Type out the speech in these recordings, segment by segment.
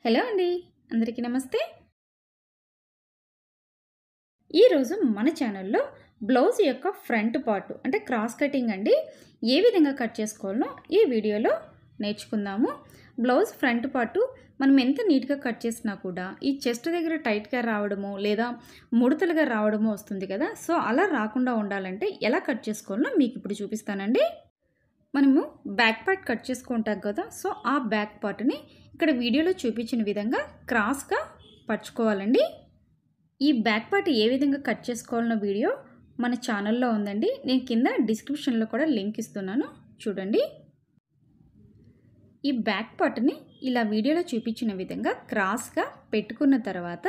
Hello అండి, అందరికీ నమస్తే. ఈరోజు మన ఛానల్లో బ్లౌజ్ యొక్క ఫ్రంట్ పార్ట్ అంటే క్రాస్ కటింగ్ అండి ఏ విధంగా కట్ చేసుకోవాలో ఈ వీడియోలో నేర్చుకుందాము. బ్లౌజ్ ఫ్రంట్ పార్ట్ మనం ఎంత నీట్గా కట్ చేసినా కూడా ఈ చెస్ట్ దగ్గర టైట్గా రావడము లేదా ముడతలుగా రావడము వస్తుంది కదా. సో అలా రాకుండా ఉండాలంటే ఎలా కట్ చేసుకోవాలో మీకు ఇప్పుడు చూపిస్తానండి. మనము బ్యాక్ పార్ట్ కట్ చేసుకుంటాం కదా. సో ఆ బ్యాక్ పార్ట్ని ఇక్కడ వీడియోలో చూపించిన విధంగా క్రాస్గా పరుచుకోవాలండి. ఈ బ్యాక్ పార్ట్ ఏ విధంగా కట్ చేసుకోవాలన్న వీడియో మన ఛానల్లో ఉందండి. నేను కింద డిస్క్రిప్షన్లో కూడా లింక్ ఇస్తున్నాను, చూడండి. ఈ బ్యాక్ పార్ట్ని ఇలా వీడియోలో చూపించిన విధంగా క్రాస్గా పెట్టుకున్న తర్వాత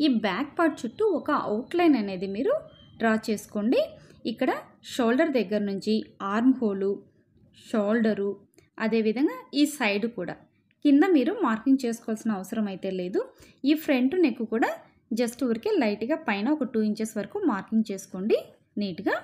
ఈ బ్యాక్ పార్ట్ చుట్టూ ఒక అవుట్లైన్ అనేది మీరు డ్రా చేసుకోండి. ఇక్కడ షోల్డర్ దగ్గర నుంచి ఆర్మ్ హోలు, షోల్డరు, అదేవిధంగా ఈ సైడ్ కూడా కింద మీరు మార్కింగ్ చేసుకోవాల్సిన అవసరం అయితే లేదు. ఈ ఫ్రంట్ నెక్ కూడా జస్ట్ ఊరికే లైట్గా పైన ఒక 2 ఇంచెస్ వరకు మార్కింగ్ చేసుకోండి నీట్గా.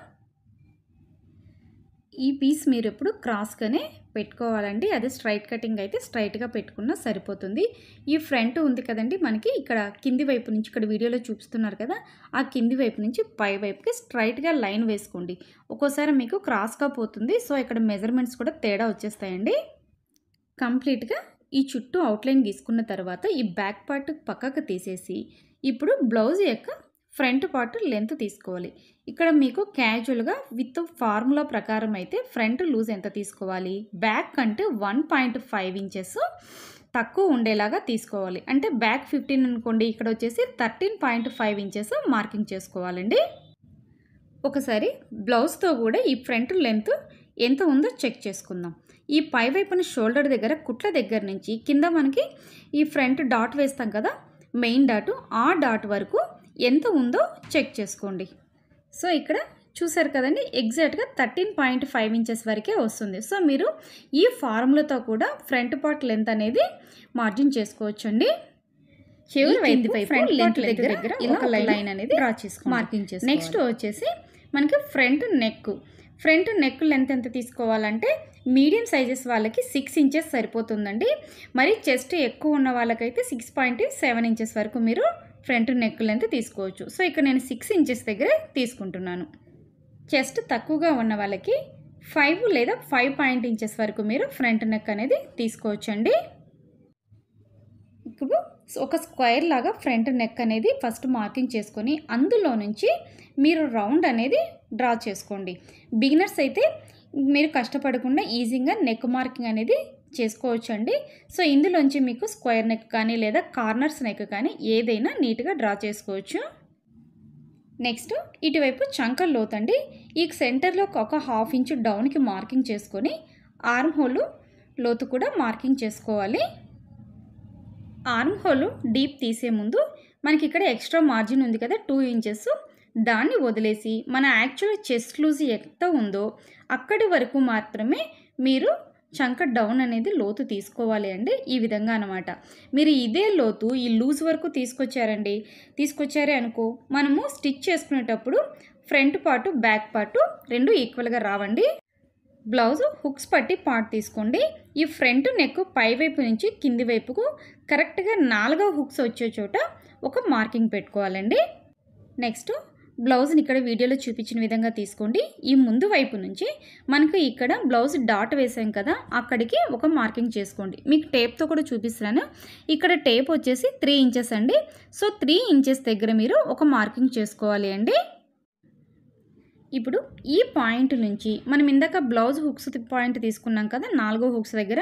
ఈ పీస్ మీరు ఎప్పుడు క్రాస్గానే పెట్టుకోవాలండి. అదే స్ట్రైట్ కటింగ్ అయితే స్ట్రైట్గా పెట్టుకున్నా సరిపోతుంది. ఈ ఫ్రంట్ ఉంది కదండి మనకి, ఇక్కడ కింది వైపు నుంచి ఇక్కడ వీడియోలో చూపిస్తున్నారు కదా, ఆ కింది వైపు నుంచి పై వైపుకి స్ట్రైట్గా లైన్ వేసుకోండి. ఒక్కోసారి మీకు క్రాస్గా పోతుంది, సో ఇక్కడ మెజర్మెంట్స్ కూడా తేడా వచ్చేస్తాయండి. కంప్లీట్గా ఈ చుట్టూ అవుట్లైన్ గీసుకున్న తర్వాత ఈ బ్యాక్ పార్ట్ పక్కకు తీసేసి ఇప్పుడు బ్లౌజ్ యొక్క ఫ్రంట్ పార్ట్ లెంత్ తీసుకోవాలి. ఇక్కడ మీకు క్యాజువల్గా విత్ ఫార్ములా ప్రకారం అయితే ఫ్రంట్ లూజ్ ఎంత తీసుకోవాలి, బ్యాక్ అంటే 1.5 ఇంచెస్ తక్కువ ఉండేలాగా తీసుకోవాలి. అంటే బ్యాక్ 15 అనుకోండి, ఇక్కడ వచ్చేసి 13.5 ఇంచెస్ మార్కింగ్ చేసుకోవాలండి. ఒకసారి బ్లౌజ్తో కూడా ఈ ఫ్రంట్ లెంత్ ఎంత ఉందో చెక్ చేసుకుందాం. ఈ పై వైపున షోల్డర్ దగ్గర కుట్ల దగ్గర నుంచి కింద మనకి ఈ ఫ్రంట్ డాట్ వేస్తాం కదా, మెయిన్ డాట్, ఆ డాట్ వరకు ఎంత ఉందో చెక్ చేసుకోండి. సో ఇక్కడ చూసారు కదండి, ఎగ్జాక్ట్గా 13.5 ఇంచెస్ వరకే వస్తుంది. సో మీరు ఈ ఫార్ములాతో కూడా ఫ్రంట్ పార్ట్ లెంత్ అనేది మార్జిన్ చేసుకోవచ్చండి. ఫ్రంట్ దగ్గర ఇలా లైన్ అనేది డ్రా చేసుకోండి, మార్కింగ్ చేసుకోండి. నెక్స్ట్ వచ్చేసి మనకి ఫ్రంట్ నెక్ లెంత్ ఎంత తీసుకోవాలంటే మీడియం సైజెస్ వాళ్ళకి 6 ఇంచెస్ సరిపోతుందండి. మరి చెస్ట్ ఎక్కువ ఉన్న వాళ్ళకైతే 6.7 ఇంచెస్ వరకు మీరు ఫ్రంట్ నెక్ లెంత్ తీసుకోవచ్చు. సో ఇక్కడ నేను 6 ఇంచెస్ దగ్గర తీసుకుంటున్నాను. చెస్ట్ తక్కువగా ఉన్న వాళ్ళకి 5 లేదా 5 ఇంచెస్ వరకు మీరు ఫ్రంట్ నెక్ అనేది తీసుకోవచ్చండి. ఇప్పుడు ఒక స్క్వేర్ లాగా ఫ్రంట్ నెక్ అనేది ఫస్ట్ మార్కింగ్ చేసుకొని అందులో నుంచి మీరు రౌండ్ అనేది డ్రా చేసుకోండి. బిగినర్స్ అయితే మీరు కష్టపడకుండా ఈజీగా నెక్ మార్కింగ్ అనేది చేసుకోవచ్చు అండి. సో ఇందులోంచి మీకు స్క్వేర్ నెక్ కానీ లేదా కార్నర్స్ నెక్ కానీ ఏదైనా నీట్గా డ్రా చేసుకోవచ్చు. నెక్స్ట్ ఇటువైపు చంకల్ లోతండి, ఈ సెంటర్లో ఒక 1/2 ఇంచు డౌన్కి మార్కింగ్ చేసుకొని ఆర్మ్ హోలు లోతు కూడా మార్కింగ్ చేసుకోవాలి. ఆర్మ్ హోల్ డీప్ తీసే ముందు మనకి ఇక్కడ ఎక్స్ట్రా మార్జిన్ ఉంది కదా 2 ఇంచెస్, దాన్ని వదిలేసి మన యాక్చువల్ చెస్ట్ లూజ్ ఎంత ఉందో అక్కడి వరకు మాత్రమే మీరు చంక డౌన్ అనేది లోతు తీసుకోవాలి అండి. ఈ విధంగా అనమాట. మీరు ఇదే లోతు ఈ లూజ్ వరకు తీసుకొచ్చారే అనుకో, మనము స్టిచ్ చేసుకునేటప్పుడు ఫ్రంట్ పార్టు బ్యాక్ పార్టు రెండు ఈక్వల్గా రావండి. బ్లౌజ్ హుక్స్ పట్టి పార్ట్ తీసుకోండి. ఈ ఫ్రంట్ నెక్ పై వైపు నుంచి కింది వైపుకు కరెక్ట్గా 4 హుక్స్ వచ్చే చోట ఒక మార్కింగ్ పెట్టుకోవాలండి. నెక్స్ట్ బ్లౌజ్ని ఇక్కడ వీడియోలో చూపించిన విధంగా తీసుకోండి. ఈ ముందు వైపు నుంచి మనకు ఇక్కడ బ్లౌజ్ డాట్ వేసాం కదా, అక్కడికి ఒక మార్కింగ్ చేసుకోండి. మీకు టేప్తో కూడా చూపిస్తున్నాను. ఇక్కడ టేప్ వచ్చేసి 3 ఇంచెస్ అండి. సో 3 ఇంచెస్ దగ్గర మీరు ఒక మార్కింగ్ చేసుకోవాలి అండి. ఇప్పుడు ఈ పాయింట్ నుంచి మనం ఇందాక బ్లౌజ్ హుక్స్ పాయింట్ తీసుకున్నాం కదా, 4 హుక్స్ దగ్గర,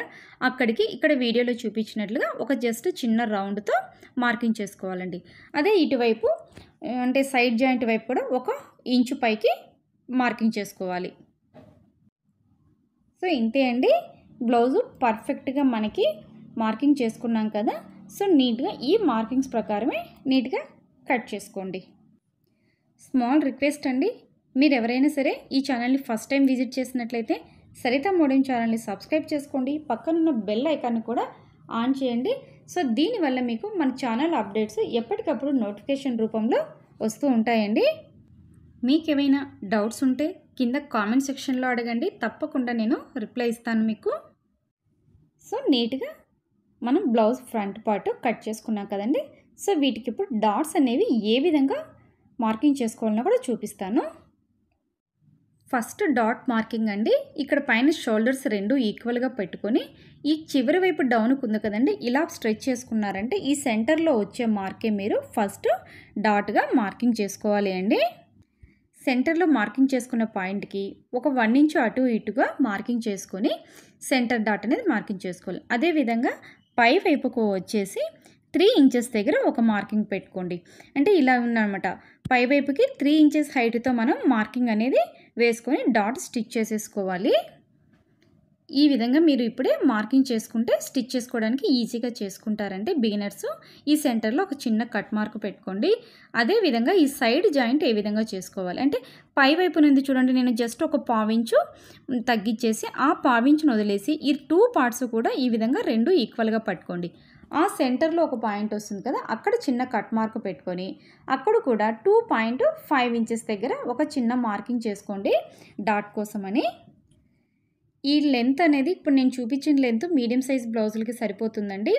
అక్కడికి ఇక్కడ వీడియోలో చూపించినట్లుగా ఒక జస్ట్ చిన్న రౌండ్తో మార్కింగ్ చేసుకోవాలండి. అదే ఇటువైపు అంటే సైడ్ జాయింట్ వైపు కూడా 1 ఇంచు పైకి మార్కింగ్ చేసుకోవాలి. సో ఇంతే అండి, బ్లౌజు పర్ఫెక్ట్గా మనకి మార్కింగ్ చేసుకున్నాం కదా. సో నీట్గా ఈ మార్కింగ్స్ ప్రకారమే నీట్గా కట్ చేసుకోండి. స్మాల్ రిక్వెస్ట్ అండి, మీరు ఎవరైనా సరే ఈ ఛానల్ని ఫస్ట్ టైం విజిట్ చేసినట్లయితే సరిత మోడర్న్ ఛానల్ని సబ్స్క్రైబ్ చేసుకోండి. పక్కనున్న బెల్ ఐకాన్ని కూడా ఆన్ చేయండి. సో దీనివల్ల మీకు మన ఛానల్ అప్డేట్స్ ఎప్పటికప్పుడు నోటిఫికేషన్ రూపంలో వస్తూ ఉంటాయండి. మీకు ఏమైనా డౌట్స్ ఉంటే కింద కామెంట్ సెక్షన్లో అడగండి, తప్పకుండా నేను రిప్లై ఇస్తాను మీకు. సో నీట్గా మనం బ్లౌజ్ ఫ్రంట్ పార్ట్ కట్ చేసుకున్నాం కదండి. సో వీటికి ఇప్పుడు డాట్స్ అనేవి ఏ విధంగా మార్కింగ్ చేసుకోవాలన్నా కూడా చూపిస్తాను. ఫస్ట్ డాట్ మార్కింగ్ అండి. ఇక్కడ పైన షోల్డర్స్ రెండు ఈక్వల్గా పెట్టుకొని ఈ చివరి వైపు డౌన్కు ఉంది కదండి, ఇలా స్ట్రెచ్ చేసుకున్నారంటే ఈ సెంటర్లో వచ్చే మార్కే మీరు ఫస్ట్ డాట్గా మార్కింగ్ చేసుకోవాలి అండి. సెంటర్లో మార్కింగ్ చేసుకున్న పాయింట్కి ఒక 1 ఇంచు అటు ఇటుగా మార్కింగ్ చేసుకొని సెంటర్ డాట్ అనేది మార్కింగ్ చేసుకోవాలి. అదేవిధంగా పై వైపుకు వచ్చేసి 3 ఇంచెస్ దగ్గర ఒక మార్కింగ్ పెట్టుకోండి. అంటే ఇలా ఉందన్నమాట. పై వైపుకి 3 ఇంచెస్ హైట్తో మనం మార్కింగ్ అనేది వేసుకొని డాట్ స్టిచ్ చేసేసుకోవాలి. ఈ విధంగా మీరు ఇప్పుడే మార్కింగ్ చేసుకుంటే స్టిచ్ చేసుకోవడానికి ఈజీగా చేసుకుంటారంటే బిగినర్స్. ఈ సెంటర్లో ఒక చిన్న కట్ మార్క్ పెట్టుకోండి. అదేవిధంగా ఈ సైడ్ జాయింట్ ఏ విధంగా చేసుకోవాలి అంటే పై వైపు నుండి చూడండి, నేను జస్ట్ ఒక పావించు తగ్గించేసి ఆ పావించును వదిలేసి ఈ 2 పార్ట్స్ కూడా ఈ విధంగా రెండు ఈక్వల్గా పట్టుకోండి. ఆ సెంటర్లో ఒక పాయింట్ వస్తుంది కదా, అక్కడ చిన్న కట్ మార్క్ పెట్టుకొని అక్కడ కూడా 2.5 ఇంచెస్ దగ్గర ఒక చిన్న మార్కింగ్ చేసుకోండి డాట్ కోసమని. ఈ లెంత్ అనేది ఇప్పుడు నేను చూపించిన లెంత్ మీడియం సైజ్ బ్లౌజులకి సరిపోతుందండి.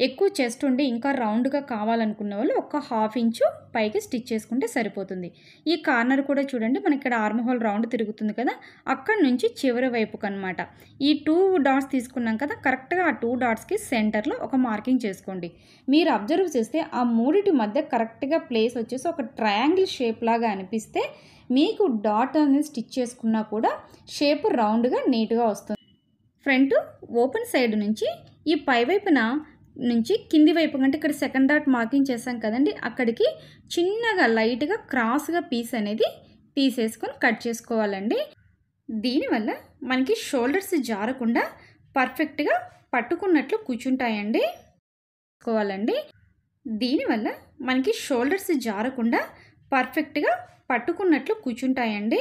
ఎక్కువ చెస్ట్ ఉండి ఇంకా రౌండ్గా కావాలనుకున్న వాళ్ళు ఒక 1/2 ఇంచు పైకి స్టిచ్ చేసుకుంటే సరిపోతుంది. ఈ కార్నర్ కూడా చూడండి, మనకి ఇక్కడ ఆర్మ్ హోల్ రౌండ్ తిరుగుతుంది కదా, అక్కడ నుంచి చివరి వైపుకి అనమాట. ఈ 2 డాట్స్ తీసుకున్నాం కదా, కరెక్ట్గా ఆ 2 డాట్స్కి సెంటర్లో ఒక మార్కింగ్ చేసుకోండి. మీరు అబ్జర్వ్ చేస్తే ఆ మూడిటి మధ్య కరెక్ట్గా ప్లేస్ వచ్చేసి ఒక ట్రయాంగిల్ షేప్ లాగా అనిపిస్తే మీకు డాట్ అనేది స్టిచ్ చేసుకున్నా కూడా షేప్ రౌండ్గా నీట్గా వస్తుంది. ఫ్రంట్ ఓపెన్ సైడ్ నుంచి ఈ పై వైపున నుంచి కింది వైపు అంటే ఇక్కడ సెకండ్ డాట్ మార్కింగ్ చేసాం కదండి, అక్కడికి చిన్నగా లైట్గా క్రాస్గా పీస్ అనేది తీసేసుకొని కట్ చేసుకోవాలండి. దీనివల్ల మనకి షోల్డర్స్ జారకుండా పర్ఫెక్ట్గా పట్టుకున్నట్లు కూర్చుంటాయండి. దీనివల్ల మనకి షోల్డర్స్ జారకుండా పర్ఫెక్ట్గా పట్టుకున్నట్లు కూర్చుంటాయండి.